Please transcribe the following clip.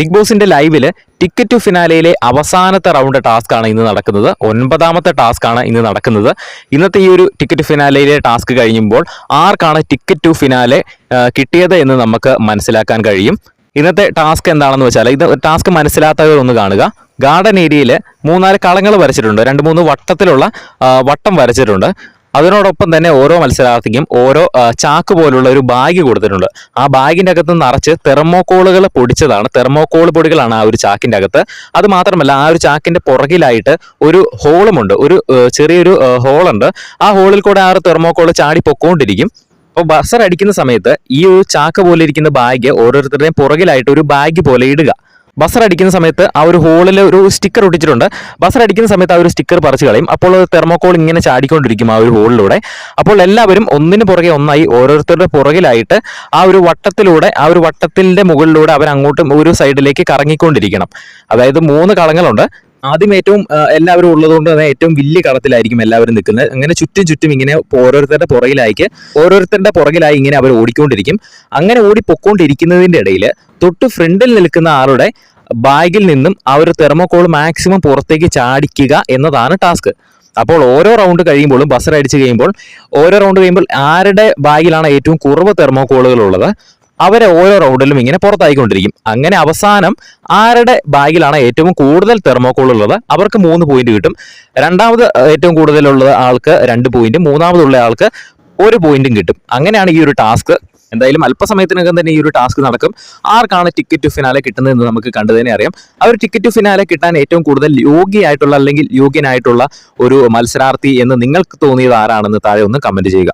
Big ബോസിന്റെ ലൈവില് ticket to ഫിനാലയിലെ അവസാനത്തെ round task ആണ് ഇന്ന് നടക്കുന്നത്. 9ാമത്തെ ടാസ്ക് ആണ് ഇന്ന് നടക്കുന്നത്. ഇന്നത്തെ ഈ ഒരു ടിക്കറ്റ് ഫിനാലയിലെ ടാസ്ക് കഴിയുമ്പോൾ ആർക്കാണ് ടിക്കറ്റ് ടു ഫിനാലെ കിട്ടിയത് എന്ന് നമുക്ക് മനസ്സിലാക്കാൻ കഴിയും. ഇന്നത്തെ ടാസ്ക് എന്താണെന്ന് വെച്ചാൽ, ഇത് ടാസ്ക് മനസ്സിലാത്തവർ ഒന്ന് കാണുക. ഗാർഡൻ ഏരിയയിൽ 3-4 കളങ്ങൾ വരച്ചിട്ടുണ്ട്, 2-3 വട്ടത്തിലുള്ള വട്ടം വരച്ചിട്ടുണ്ട്. അതിനോടൊപ്പം തന്നെ ഓരോ മത്സരാർത്ഥിക്കും ഓരോ ചാക്ക് പോലുള്ള ഒരു ബാഗ് കൊടുത്തിട്ടുണ്ട്. ആ ബാഗിൻ്റെ അകത്ത് നിറച്ച് തെർമോക്കോളുകൾ പൊടിച്ചതാണ്. തെർമോക്കോൾ പൊടികളാണ് ആ ഒരു ചാക്കിൻ്റെ അകത്ത്. അത് മാത്രമല്ല, ആ ഒരു ചാക്കിൻ്റെ പുറകിലായിട്ട് ഒരു ഹോളുമുണ്ട്, ഒരു ചെറിയൊരു ഹോളുണ്ട്. ആ ഹോളിൽ കൂടെ ആ ഒരു തെർമോക്കോൾ ചാടി പൊക്കോണ്ടിരിക്കും. അപ്പോൾ ബസർ അടിക്കുന്ന സമയത്ത് ഈ ഒരു ചാക്ക് പോലെ ഇരിക്കുന്ന ബാഗ് ഓരോരുത്തരുടെയും പുറകിലായിട്ട് ഒരു ബാഗ് പോലെ ഇടുക. ബസർ അടിക്കുന്ന സമയത്ത് ആ ഒരു ഹോളിൽ ഒരു സ്റ്റിക്കർ ഒട്ടിച്ചിട്ടുണ്ട്. ബസർ അടിക്കുന്ന സമയത്ത് ആ ഒരു സ്റ്റിക്കർ പറിച്ചു കളയും. അപ്പോൾ തെർമോക്കോൾ ഇങ്ങനെ ചാടിക്കൊണ്ടിരിക്കും ആ ഒരു ഹോളിലൂടെ. അപ്പോൾ എല്ലാവരും ഒന്നിന് പുറകെ ഒന്നായി ഓരോരുത്തരുടെ പുറകിലായിട്ട് ആ ഒരു വട്ടത്തിലൂടെ, ആ ഒരു വട്ടത്തിൻ്റെ മുകളിലൂടെ അവർ അങ്ങോട്ടും ഒരു സൈഡിലേക്ക് കറങ്ങിക്കൊണ്ടിരിക്കണം. അതായത് 3 കളങ്ങളുണ്ട്. ആദ്യം ഏറ്റവും എല്ലാവരും ഉള്ളതുകൊണ്ട് തന്നെ ഏറ്റവും വലിയ കളത്തിലായിരിക്കും എല്ലാവരും നിൽക്കുന്നത്. അങ്ങനെ ചുറ്റും ഇങ്ങനെ ഓരോരുത്തരുടെ പുറകിലായി ഇങ്ങനെ അവർ ഓടിക്കൊണ്ടിരിക്കും. അങ്ങനെ ഓടിപ്പൊക്കൊണ്ടിരിക്കുന്നതിൻ്റെ ഇടയിൽ തൊട്ട് ഫ്രണ്ടിൽ നിൽക്കുന്ന ആളുടെ ബാഗിൽ നിന്നും ആ ഒരു തെർമോക്കോൾ മാക്സിമം പുറത്തേക്ക് ചാടിക്കുക എന്നതാണ് ടാസ്ക്. അപ്പോൾ ഓരോ റൗണ്ട് കഴിയുമ്പോഴും ബസർ അടിച്ച് കഴിയുമ്പോൾ ആരുടെ ബാഗിലാണ് ഏറ്റവും കുറവ് തെർമോക്കോളുകൾ ഉള്ളത് അവരെ ഓരോ റൗണ്ടിലും ഇങ്ങനെ പുറത്തായിക്കൊണ്ടിരിക്കും. അങ്ങനെ അവസാനം ആരുടെ ബാഗിലാണ് ഏറ്റവും കൂടുതൽ തെർമോക്കോൾ ഉള്ളത് അവർക്ക് 3 പോയിന്റ് കിട്ടും. രണ്ടാമത് ഏറ്റവും കൂടുതലുള്ള ആൾക്ക് 2 പോയിന്റും, മൂന്നാമതുള്ള ആൾക്ക് 1 പോയിന്റും കിട്ടും. അങ്ങനെയാണ് ഈ ഒരു ടാസ്ക്. എന്തായാലും അല്പസമയത്തിനകം തന്നെ ഈ ഒരു ടാസ്ക് നടക്കും. ആർക്കാണ് ടിക്കറ്റ് ടു ഫിനാലെ കിട്ടുന്നതെന്ന് നമുക്ക് കണ്ടു തന്നെ അറിയാം. ആ ഒരു ടിക്കറ്റ് ടു ഫിനാലെ കിട്ടാൻ ഏറ്റവും കൂടുതൽ യോഗ്യനായിട്ടുള്ള ഒരു മത്സരാർത്ഥി എന്ന് നിങ്ങൾക്ക് തോന്നിയത് ആരാണെന്ന് താഴെ ഒന്ന് കമന്റ് ചെയ്യുക.